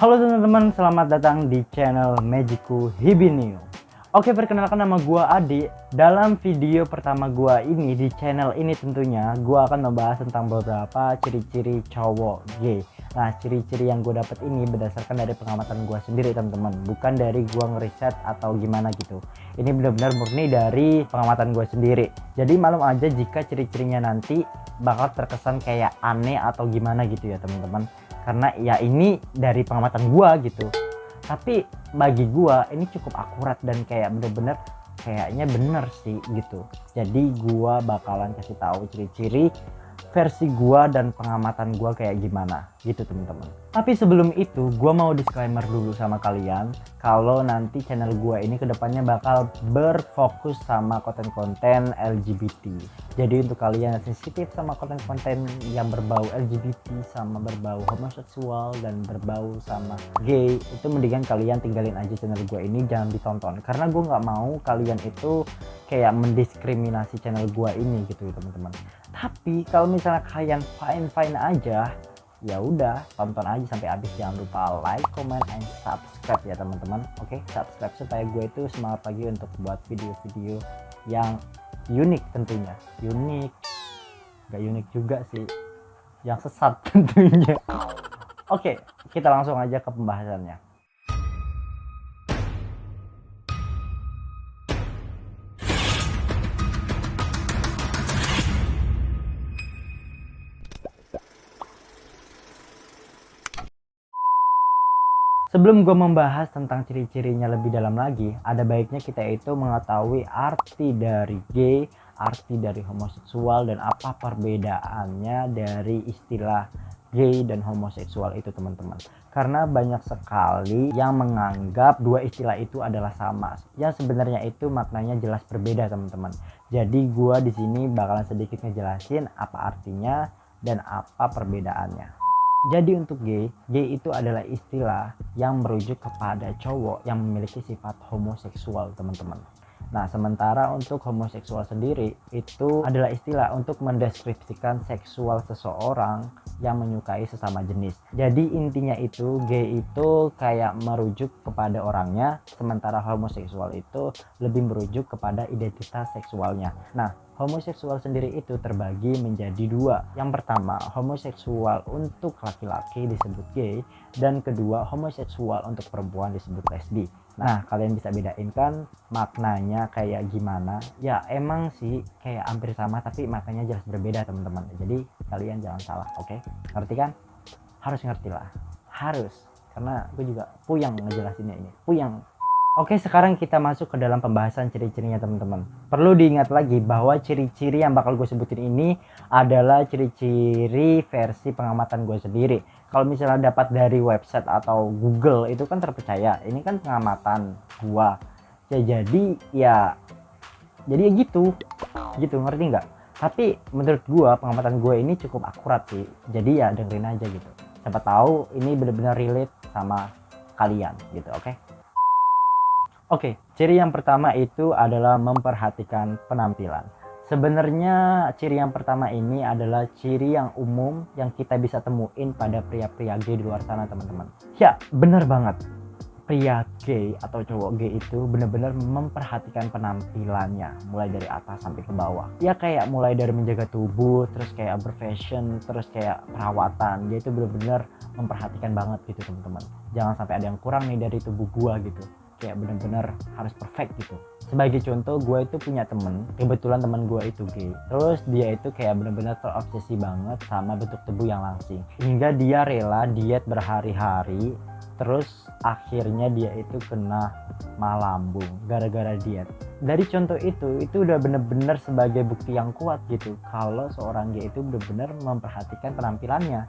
Halo teman-teman, selamat datang di channel Magiku Hibinio. Oke, perkenalkan nama gua Adi. Dalam video pertama gua ini di channel ini tentunya gua akan membahas tentang beberapa ciri-ciri cowok gay. Nah, ciri-ciri yang gue dapat ini berdasarkan dari pengamatan gua sendiri teman-teman, bukan dari gua ngeriset atau gimana gitu. Ini benar-benar murni dari pengamatan gua sendiri. Jadi maklum aja jika ciri-cirinya nanti bakal terkesan kayak aneh atau gimana gitu ya teman-teman, karena ya ini dari pengamatan gua gitu. Tapi bagi gua ini cukup akurat dan kayak bener-bener kayaknya bener sih gitu. Jadi gua bakalan kasih tahu ciri-ciri versi gua dan pengamatan gua kayak gimana gitu teman-teman. Tapi sebelum itu gua mau disclaimer dulu sama kalian kalau nanti channel gua ini kedepannya bakal berfokus sama konten-konten LGBT. Jadi untuk kalian yang sensitif sama konten-konten yang berbau LGBT, sama berbau homoseksual dan berbau sama gay, itu mendingan kalian tinggalin aja channel gue ini, jangan ditonton. Karena gue nggak mau kalian itu kayak mendiskriminasi channel gue ini gitu teman-teman. Tapi kalau misalnya kalian fine-fine aja, ya udah tonton aja sampai habis. Jangan lupa like, comment, and subscribe ya teman-teman. Oke, subscribe supaya gue itu semangat lagi untuk buat video-video yang unik tentunya. Unik gak unik juga sih, yang sesat tentunya. Oke, kita langsung aja ke pembahasannya. Sebelum gue membahas tentang ciri-cirinya lebih dalam lagi, ada baiknya kita itu mengetahui arti dari gay, arti dari homoseksual, dan apa perbedaannya dari istilah gay dan homoseksual itu teman-teman. Karena banyak sekali yang menganggap dua istilah itu adalah sama, yang sebenarnya itu maknanya jelas berbeda teman-teman. Jadi gue di sini bakalan sedikit ngejelasin apa artinya dan apa perbedaannya. Jadi untuk gay itu adalah istilah yang merujuk kepada cowok yang memiliki sifat homoseksual teman-teman. Nah, sementara untuk homoseksual sendiri itu adalah istilah untuk mendeskripsikan seksual seseorang yang menyukai sesama jenis. Jadi intinya itu gay itu kayak merujuk kepada orangnya, sementara homoseksual itu lebih merujuk kepada identitas seksualnya. Nah, homoseksual sendiri itu terbagi menjadi dua. Yang pertama, homoseksual untuk laki-laki disebut gay, dan kedua, homoseksual untuk perempuan disebut lesbi. Nah, kalian bisa bedain kan maknanya kayak gimana? Ya emang sih kayak hampir sama, tapi maknanya jelas berbeda teman-teman. Jadi kalian jangan salah, oke? Ngerti kan? Harus ngerti lah, harus. Karena gue juga puyang ngejelasinnya ini, puyang. Oke, sekarang kita masuk ke dalam pembahasan ciri-cirinya teman-teman. Perlu diingat lagi bahwa ciri-ciri yang bakal gue sebutin ini adalah ciri-ciri versi pengamatan gue sendiri. Kalau misalnya dapat dari website atau Google itu kan terpercaya. Ini kan pengamatan gue. Ya jadi gitu, ngerti nggak? Tapi menurut gue pengamatan gue ini cukup akurat sih. Jadi ya dengerin aja gitu. Siapa tahu ini benar-benar relate sama kalian gitu, oke? Oke, ciri yang pertama itu adalah memperhatikan penampilan. Sebenarnya ciri yang pertama ini adalah ciri yang umum yang kita bisa temuin pada pria-pria gay di luar sana teman-teman. Ya, bener banget. Pria gay atau cowok gay itu benar-benar memperhatikan penampilannya mulai dari atas sampai ke bawah. Ya kayak mulai dari menjaga tubuh, terus kayak berfashion, terus kayak perawatan. Dia itu benar-benar memperhatikan banget gitu teman-teman. Jangan sampai ada yang kurang nih dari tubuh gua gitu. Kayak bener-bener harus perfect gitu. Sebagai contoh, gue itu punya temen, kebetulan temen gue itu gay. Terus dia itu kayak bener-bener terobsesi banget sama bentuk tubuh yang langsing, hingga dia rela diet berhari-hari. Terus akhirnya dia itu kena malambung gara-gara diet. Dari contoh itu udah bener-bener sebagai bukti yang kuat gitu kalau seorang gay itu bener-bener memperhatikan penampilannya.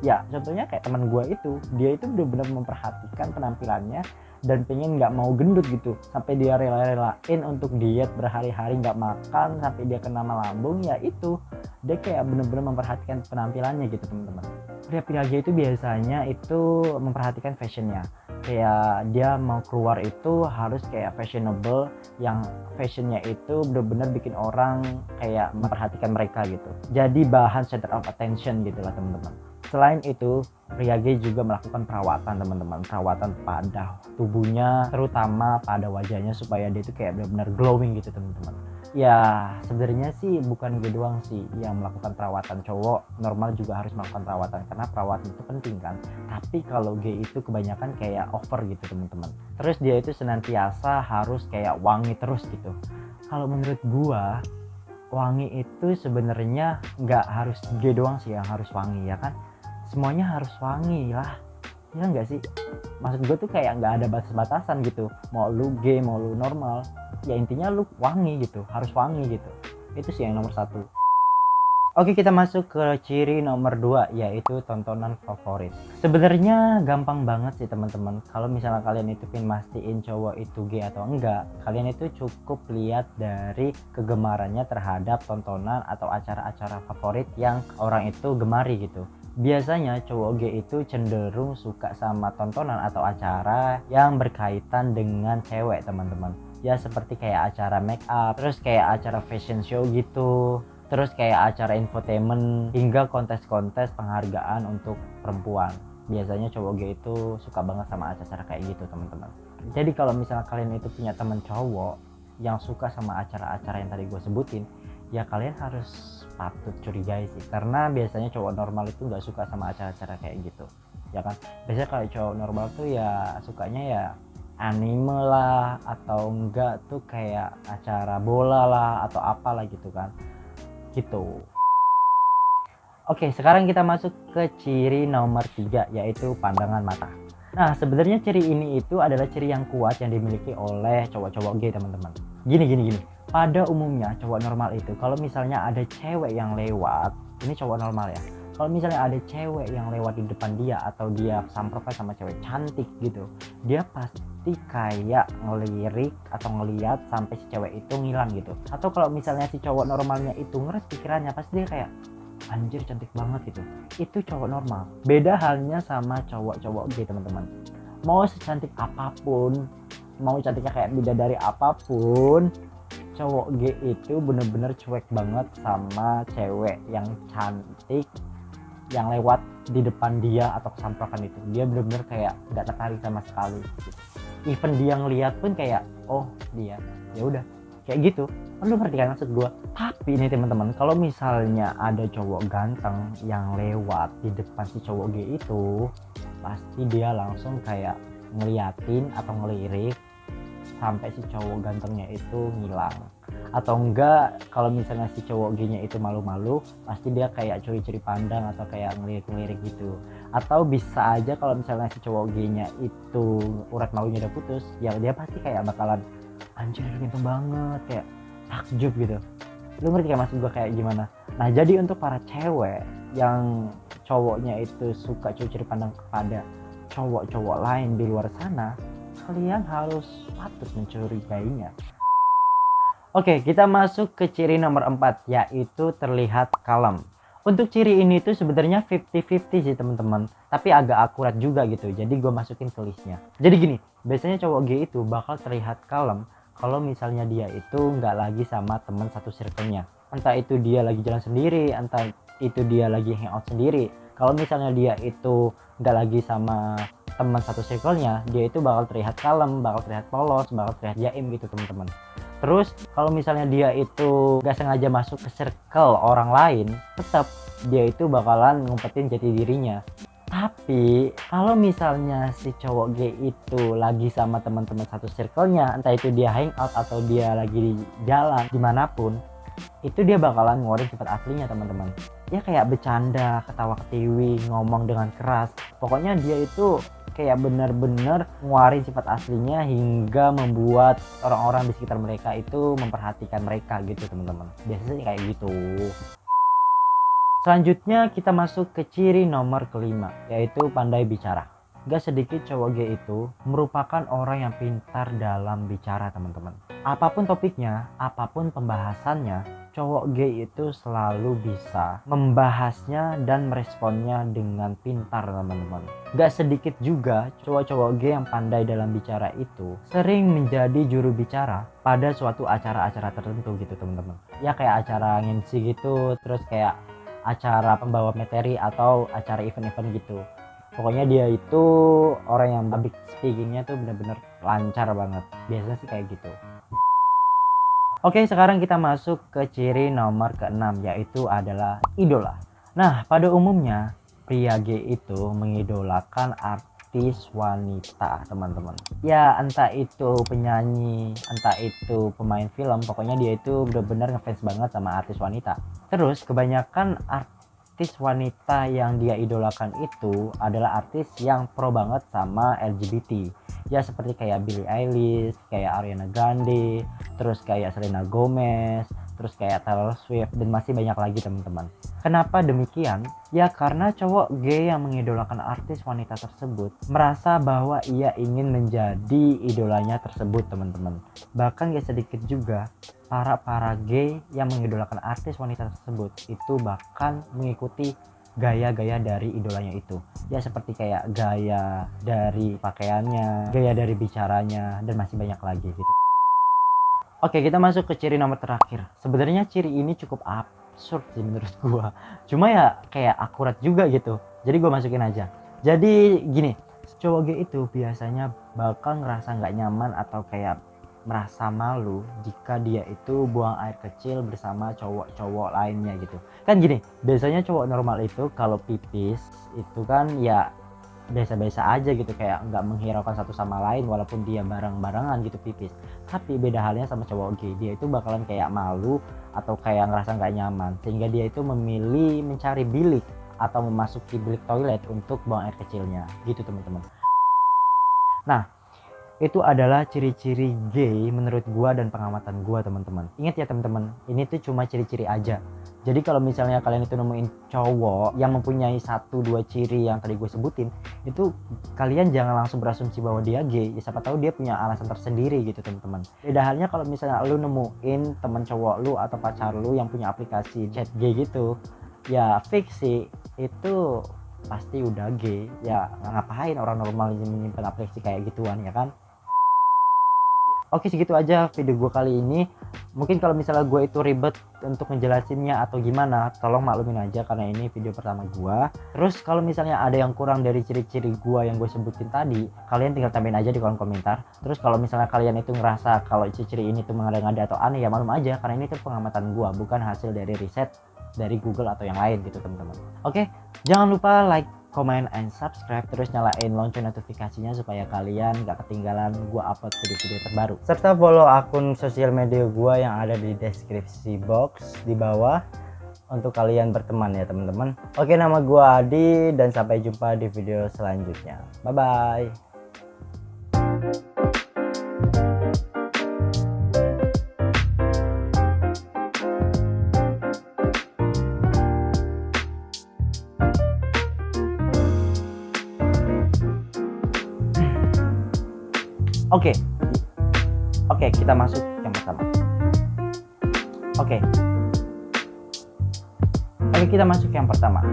Ya contohnya kayak teman gue itu, dia itu bener-bener memperhatikan penampilannya dan pengen nggak mau gendut gitu, sampai dia rela-relain untuk diet berhari-hari nggak makan sampai dia kena malambung. Ya itu dia kayak bener-bener memperhatikan penampilannya gitu teman-teman. Pria-pria gay itu biasanya itu memperhatikan fashionnya, kayak dia mau keluar itu harus kayak fashionable, yang fashionnya itu bener-bener bikin orang kayak memperhatikan mereka gitu, jadi bahan center of attention gitu lah teman-teman. Selain itu, pria gay juga melakukan perawatan teman-teman, perawatan pada tubuhnya, terutama pada wajahnya supaya dia itu kayak benar-benar glowing gitu teman-teman. Ya sebenarnya sih bukan gay doang sih yang melakukan perawatan, cowok normal juga harus melakukan perawatan karena perawatan itu penting kan. Tapi kalau gay itu kebanyakan kayak over gitu teman-teman. Terus dia itu senantiasa harus kayak wangi terus gitu. Kalau menurut gua wangi itu sebenarnya nggak harus gay doang sih yang harus wangi ya kan, semuanya harus wangi lah ya nggak sih. Maksud gue tuh kayak nggak ada batas-batasan gitu, mau lu gay mau lu normal ya intinya lu wangi gitu, harus wangi gitu. Itu sih yang nomor satu. Oke, kita masuk ke ciri nomor 2 yaitu tontonan favorit. Sebenarnya gampang banget sih teman-teman. Kalau misalnya kalian itu pengen mastiin cowok itu gay atau enggak, kalian itu cukup lihat dari kegemarannya terhadap tontonan atau acara-acara favorit yang orang itu gemari gitu. Biasanya cowok gay itu cenderung suka sama tontonan atau acara yang berkaitan dengan cewek teman-teman. Ya seperti kayak acara make up, terus kayak acara fashion show gitu, terus kayak acara infotainment hingga kontes-kontes penghargaan untuk perempuan. Biasanya cowok gay itu suka banget sama acara kayak gitu teman-teman. Jadi kalau misalnya kalian itu punya teman cowok yang suka sama acara-acara yang tadi gue sebutin, ya kalian harus patut curigai sih, karena biasanya cowok normal itu nggak suka sama acara-acara kayak gitu ya kan. Biasanya kalau cowok normal tuh ya sukanya ya anime lah, atau enggak tuh kayak acara bola lah atau apalah gitu kan gitu. Oke, sekarang kita masuk ke ciri nomor 3 yaitu pandangan mata. Nah sebenarnya ciri ini itu adalah ciri yang kuat yang dimiliki oleh cowok-cowok gay teman-teman. Gini, pada umumnya cowok normal itu kalau misalnya ada cewek yang lewat, ini cowok normal ya, kalau misalnya ada cewek yang lewat di depan dia atau dia samprokan sama cewek cantik gitu, dia pasti kayak ngelirik atau ngeliat sampai si cewek itu ngilang gitu. Atau kalau misalnya si cowok normalnya itu ngeres pikirannya, pasti dia kayak anjir cantik banget gitu. Itu cowok normal. Beda halnya sama cowok-cowok gay teman-teman. Mau secantik apapun, mau cantiknya kayak bidadari apapun, cowok gay itu bener-bener cuek banget sama cewek yang cantik yang lewat di depan dia atau kesamprokan itu. Dia bener-bener kayak nggak tertarik sama sekali gitu. Even dia ngeliat pun kayak oh dia, ya udah kayak gitu. Lu ngerti kan maksud gue? Tapi ini teman-teman, kalau misalnya ada cowok ganteng yang lewat di depan si cowok gay itu, pasti dia langsung kayak ngeliatin atau ngelirik sampai si cowok gantengnya itu ngilang. Atau enggak kalau misalnya si cowok gaynya itu malu-malu, pasti dia kayak curi-curi pandang atau kayak ngelirik-ngelirik gitu. Atau bisa aja kalau misalnya si cowok gaynya itu urat malunya udah putus, ya dia pasti kayak bakalan anjir ganteng banget, kayak takjub gitu. Lu ngerti kan maksud gue kayak gimana? Nah jadi untuk para cewek yang cowoknya itu suka curi-curi pandang kepada cowok-cowok lain di luar sana, kalian harus patut mencurigainya. Oke, kita masuk ke ciri nomor 4 yaitu terlihat kalem. Untuk ciri ini tuh sebenarnya 50-50 sih teman-teman, tapi agak akurat juga gitu. Jadi gue masukin ke listnya. Jadi gini, biasanya cowok gay itu bakal terlihat kalem kalau misalnya dia itu nggak lagi sama teman satu circle-nya. Entah itu dia lagi jalan sendiri, entah itu dia lagi hangout sendiri. Kalau misalnya dia itu nggak lagi sama teman satu circle-nya, dia itu bakal terlihat kalem, bakal terlihat polos, bakal terlihat jaim gitu teman-teman. Terus kalau misalnya dia itu gak sengaja masuk ke circle orang lain, tetap dia itu bakalan ngumpetin jati dirinya. Tapi kalau misalnya si cowok gay itu lagi sama teman-teman satu circle-nya, entah itu dia hangout atau dia lagi di jalan dimanapun, itu dia bakalan ngeluarin sifat aslinya teman-teman. Ya kayak bercanda, ketawa ketiwi, ngomong dengan keras. Pokoknya dia itu kayak benar-benar ngeluarin sifat aslinya hingga membuat orang-orang di sekitar mereka itu memperhatikan mereka gitu teman-teman. Biasanya kayak gitu. Selanjutnya kita masuk ke ciri nomor kelima yaitu pandai bicara. Gak sedikit cowok gay itu merupakan orang yang pintar dalam bicara teman-teman. Apapun topiknya, apapun pembahasannya, cowok gay itu selalu bisa membahasnya dan meresponnya dengan pintar teman-teman. Gak sedikit juga cowok-cowok gay yang pandai dalam bicara itu sering menjadi juru bicara pada suatu acara-acara tertentu gitu teman-teman. Ya kayak acara MC gitu, terus kayak acara pembawa materi atau acara event-event gitu. Pokoknya dia itu orang yang public speakingnya tuh bener-bener lancar banget. Biasanya sih kayak gitu. Oke, sekarang kita masuk ke ciri nomor ke-6, yaitu adalah idola. Nah, pada umumnya pria gay itu mengidolakan artis wanita, teman-teman. Ya, entah itu penyanyi, entah itu pemain film, pokoknya dia itu benar-benar ngefans banget sama artis wanita. Terus kebanyakan artis wanita yang dia idolakan itu adalah artis yang pro banget sama LGBT. Ya seperti kayak Billie Eilish, kayak Ariana Grande, terus kayak Selena Gomez, terus kayak Taylor Swift, dan masih banyak lagi teman-teman. Kenapa demikian? Ya karena cowok gay yang mengidolakan artis wanita tersebut merasa bahwa ia ingin menjadi idolanya tersebut, teman-teman. Bahkan gak sedikit juga para gay yang mengidolakan artis wanita tersebut itu bahkan mengikuti gaya-gaya dari idolanya itu. Ya seperti kayak gaya dari pakaiannya, gaya dari bicaranya, dan masih banyak lagi gitu. Oke, kita masuk ke ciri nomor terakhir. Sebenarnya ciri ini cukup absurd sih menurut gua. Cuma ya kayak akurat juga gitu. Jadi gua masukin aja. Jadi gini, cowok gay itu biasanya bakal ngerasa nggak nyaman atau kayak merasa malu jika dia itu buang air kecil bersama cowok-cowok lainnya gitu. Kan gini, biasanya cowok normal itu kalau pipis itu kan ya biasa-biasa aja gitu, kayak nggak menghiraukan satu sama lain walaupun dia bareng-barengan gitu pipis. Tapi beda halnya sama cowok gay, dia itu bakalan kayak malu atau kayak ngerasa nggak nyaman, sehingga dia itu memilih mencari bilik atau memasuki bilik toilet untuk buang air kecilnya gitu, teman-teman. Nah, itu adalah ciri-ciri gay menurut gua dan pengamatan gua, teman-teman. Ingat ya teman-teman, ini tuh cuma ciri-ciri aja. Jadi kalau misalnya kalian itu nemuin cowok yang mempunyai 1-2 ciri yang tadi gue sebutin, itu kalian jangan langsung berasumsi bahwa dia gay. Ya, siapa tahu dia punya alasan tersendiri gitu, teman-teman. Beda halnya kalau misalnya lu nemuin teman cowok lu atau pacar lu yang punya aplikasi chat gay gitu, ya fix sih itu pasti udah gay. Ya ngapain orang normal menyimpan aplikasi kayak gituan, ya kan? Oke, segitu aja video gue kali ini. Mungkin kalau misalnya gue itu ribet untuk ngejelasinnya atau gimana, tolong maklumin aja karena ini video pertama gue. Terus kalau misalnya ada yang kurang dari ciri-ciri gue yang gue sebutin tadi, kalian tinggal tambahin aja di kolom komentar. Terus kalau misalnya kalian itu ngerasa kalau ciri-ciri ini tuh mengada-ngada atau aneh, ya maklum aja karena ini tuh pengamatan gue, bukan hasil dari riset dari Google atau yang lain gitu, teman-teman. Oke, jangan lupa like, comment, and subscribe, terus nyalain lonceng notifikasinya supaya kalian gak ketinggalan gua upload video-video terbaru, serta follow akun sosial media gua yang ada di deskripsi box di bawah untuk kalian berteman ya, teman-teman. Oke, nama gua Adi dan sampai jumpa di video selanjutnya. Bye bye. Oke, kita masuk yang pertama. Oke, kita masuk yang pertama.